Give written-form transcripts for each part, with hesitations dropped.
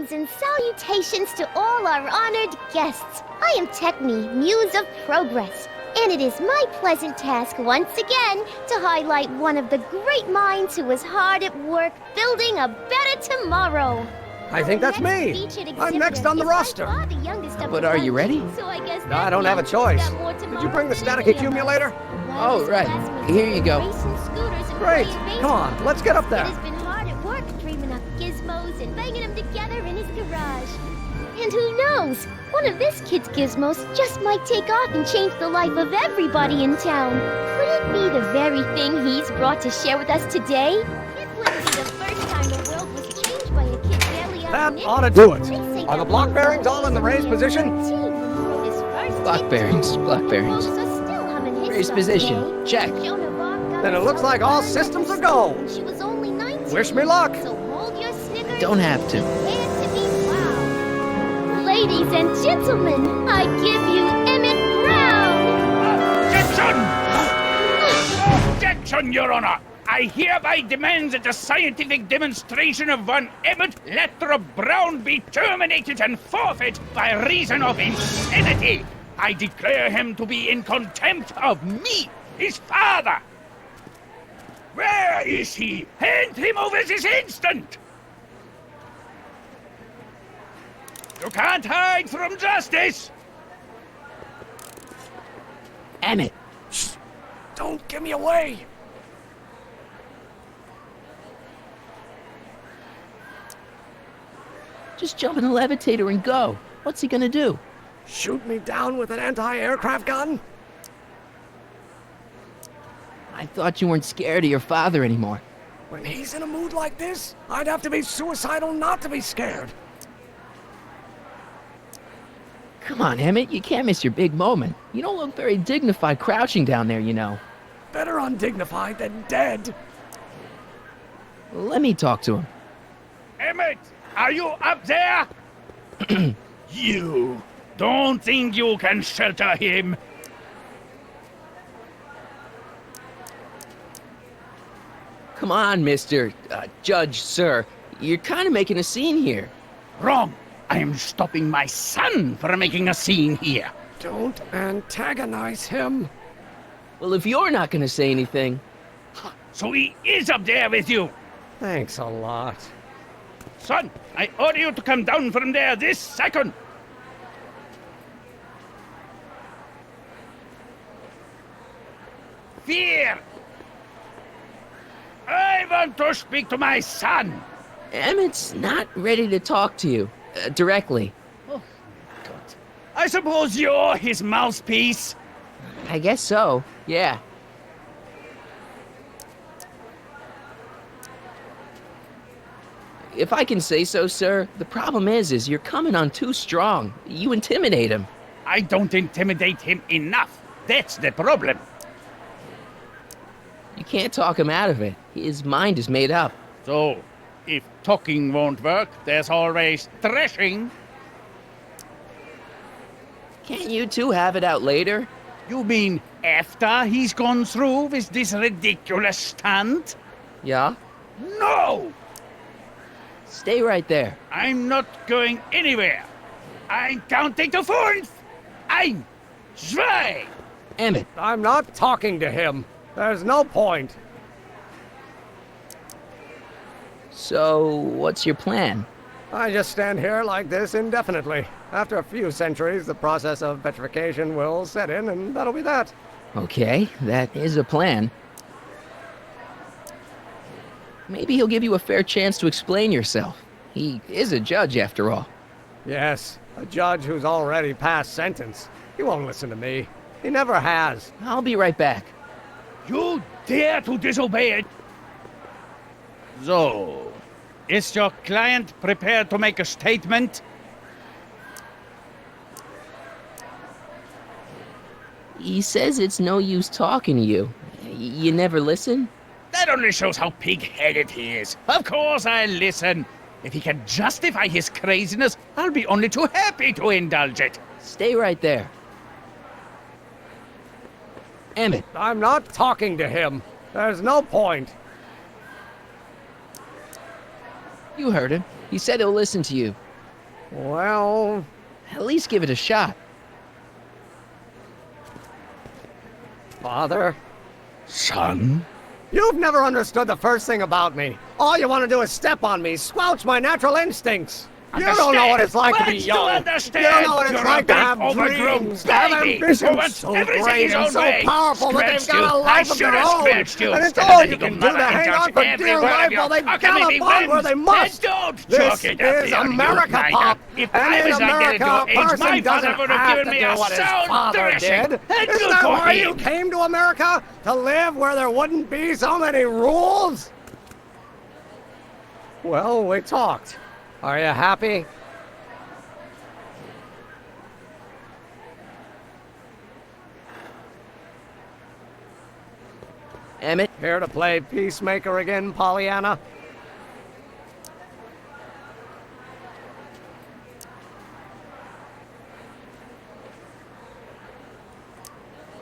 Greetings and salutations to all our honored guests. I am Techne, Muse of Progress, and it is my pleasant task once again to highlight one of the great minds who was hard at work building a better tomorrow. I think that's me. I'm next on the roster. But are you ready? I don't have a choice. Did you bring the static accumulator? Oh, right. Here you go. Great. Come on, let's get up there. He has been hard at work dreaming up gizmos and banging them together in his garage. And who knows? One of this kid's gizmos just might take off and change the life of everybody in town. Could it be the very thing he's brought to share with us today? This wouldn't be the first time the world was changed by a kid barely out That ought to do it. Are the block bearings all in the raised position? Block bearings. Raised position. Check. Then it looks like all systems are go. She was only 19. Wish me luck. So hold your snickers. Don't have to. Prepare to be wowed. Ladies and gentlemen, I give you Emmett Brown. Objection! Objection, Your Honor! I hereby demand that the scientific demonstration of one Emmett Lathrop Brown be terminated and forfeit by reason of insanity. I declare him to be in contempt of me, his father. Where is he? Hand him over this instant! You can't hide from justice! Emmett. Shh. Don't give me away. Just jump in the levitator and go. What's he gonna do? Shoot me down with an anti-aircraft gun? I thought you weren't scared of your father anymore. When he's in a mood like this, I'd have to be suicidal not to be scared. Come on, Emmett, you can't miss your big moment. You don't look very dignified crouching down there, you know. Better undignified than dead. Let me talk to him. Emmett, are you up there? You don't think you can shelter him? Come on, Mr. Judge, sir. You're kind of making a scene here. Wrong. I am stopping my son from making a scene here. Don't antagonize him. Well, if you're not going to say anything... So he is up there with you. Thanks a lot. Son, I order you to come down from there this second. Fear! I want to speak to my son. Emmett's not ready to talk to you, directly. Oh, God. I suppose you're his mouthpiece. I guess so, yeah. If I can say so, sir, the problem is you're coming on too strong. You intimidate him. I don't intimidate him enough. That's the problem. You can't talk him out of it. His mind is made up. So, if talking won't work, there's always thrashing. Can't you two have it out later? You mean after he's gone through with this ridiculous stunt? Yeah? No! Stay right there. I'm not going anywhere. I'm counting to 4. 1, 2. Emmett. I'm not talking to him. There's no point. So, what's your plan? I just stand here like this indefinitely. After a few centuries, the process of petrification will set in, and that'll be that. Okay, that is a plan. Maybe he'll give you a fair chance to explain yourself. He is a judge, after all. Yes, a judge who's already passed sentence. He won't listen to me. He never has. I'll be right back. You dare to disobey it? So, is your client prepared to make a statement? He says it's no use talking to you. You never listen? That only shows how pig-headed he is. Of course I'll listen. If he can justify his craziness, I'll be only too happy to indulge it. Stay right there. Emmett. I'm not talking to him. There's no point. You heard him. He said he'll listen to you. Well, At least give it a shot. Father, Son? you've never understood the first thing about me. All you want to do is step on me, squelch my natural instincts. You don't know what it's like to be What's young. understand? You don't know what it's You're like a to big, have overgrown dreams, to have baby who ambitions wants so everything great his and own so way. powerful that they've Scratched got a you. life I of their should have own. scratched you. And it's And all I you think can your do to mother hang on indulged for every dear word of life your while they cockamaking gallop on where they whims. must. Then don't This chalk it up is here, you America, blinder. Pop. If And I in was like that America, at a your age, person my father doesn't would have have given to me do a what his sound father thrashing. did. And Isn't good that for why you him. came to America? To live where there wouldn't be so many rules? Well, we talked. Are you happy? Emmett, Here to play peacemaker again, Pollyanna?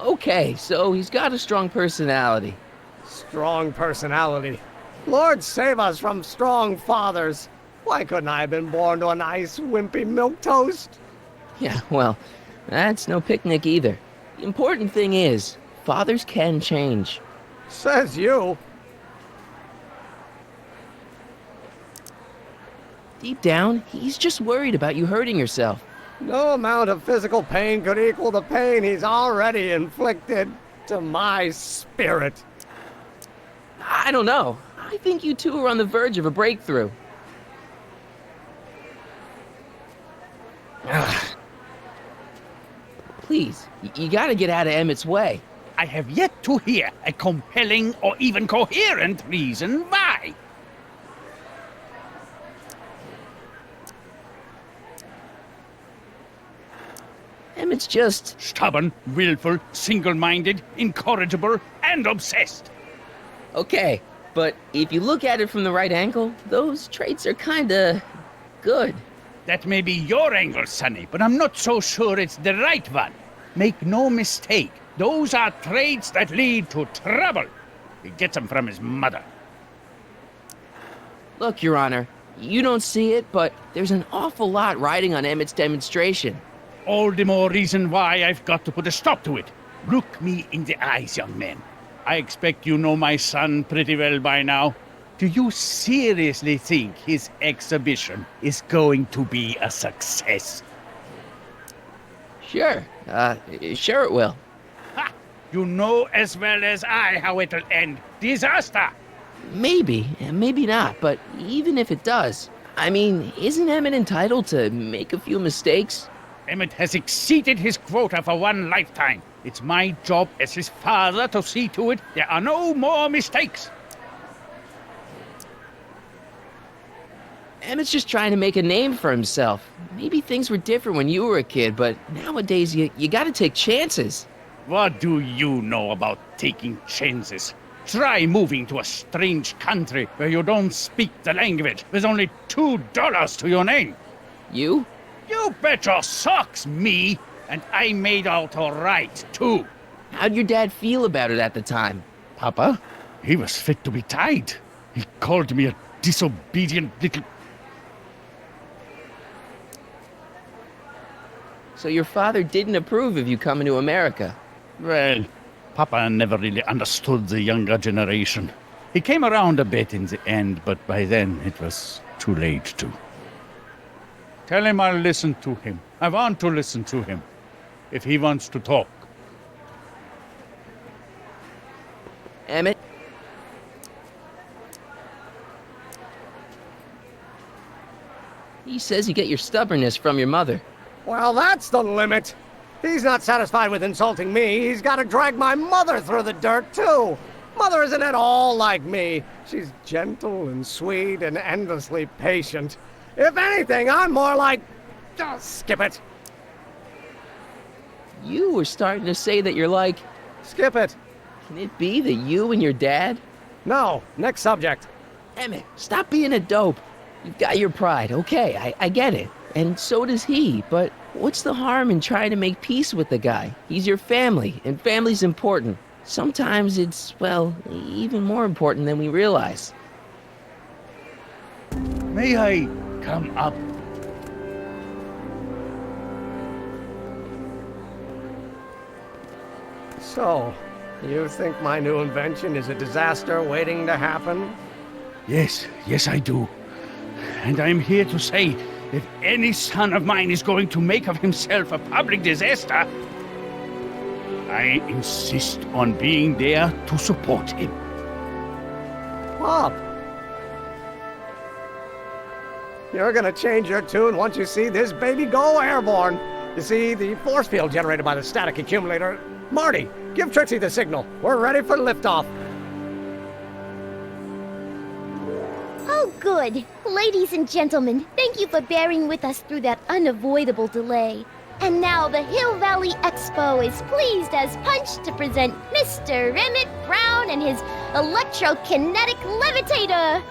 okay, so he's got a strong personality. Strong personality. Lord save us from strong fathers. Why couldn't I have been born to a nice, wimpy milquetoast? Yeah, well, that's no picnic either. The important thing is, fathers can change. Says you. Deep down, he's just worried about you hurting yourself. No amount of physical pain could equal the pain he's already inflicted to my spirit. I don't know. I think you two are on the verge of a breakthrough. Please, you gotta get out of Emmett's way. I have yet to hear a compelling or even coherent reason why. Emmett's just... Stubborn, willful, single-minded, incorrigible, and obsessed. Okay, but if you look at it from the right angle, those traits are kinda... good. That may be your angle, Sonny, but I'm not so sure it's the right one. Make no mistake, those are traits that lead to trouble. He gets them from his mother. Look, Your Honor, you don't see it, but there's an awful lot riding on Emmett's demonstration. All the more reason why I've got to put a stop to it. Look me in the eyes, young man. I expect you know my son pretty well by now. Do you seriously think his exhibition is going to be a success? Sure, sure it will. Ha! You know as well as I how it'll end. Disaster! Maybe, and maybe not, but even if it does, I mean, isn't Emmett entitled to make a few mistakes? Emmett has exceeded his quota for one lifetime. It's my job as his father to see to it there are no more mistakes. Emmett's just trying to make a name for himself. Maybe things were different when you were a kid, but nowadays you gotta take chances. What do you know about taking chances? Try moving to a strange country where you don't speak the language with only $2 to your name. You? You bet your socks, me! And I made out all right, too. How'd your dad feel about it at the time? Papa? He was fit to be tied. He called me a disobedient little... So your father didn't approve of you coming to America? Well, Papa never really understood the younger generation. He came around a bit in the end, but by then it was too late to. Tell him I'll listen to him. I want to listen to him. If he wants to talk. Emmett? He says you get your stubbornness from your mother. Well, that's the limit. He's not satisfied with insulting me. He's got to drag my mother through the dirt, too. Mother isn't at all like me. She's gentle and sweet and endlessly patient. If anything, I'm more like... skip it. You were starting to say that you're like... Skip it. Can it be that you and your dad? No, next subject. Emmett, stop being a dope. You've got your pride, okay, I get it. And so does he, but what's the harm in trying to make peace with the guy? He's your family, and family's important. Sometimes it's, well, even more important than we realize. May I come up? So, you think my new invention is a disaster waiting to happen? Yes, I do. And I'm here to say, if any son of mine is going to make of himself a public disaster, I insist on being there to support him. Pop! You're gonna change your tune once you see this baby go airborne. You see, the force field generated by the static accumulator... Marty, give Trixie the signal. We're ready for liftoff. Oh, good. Ladies and gentlemen, thank you for bearing with us through that unavoidable delay. And now the Hill Valley Expo is pleased as punch to present Mr. Emmett Brown and his electrokinetic levitator.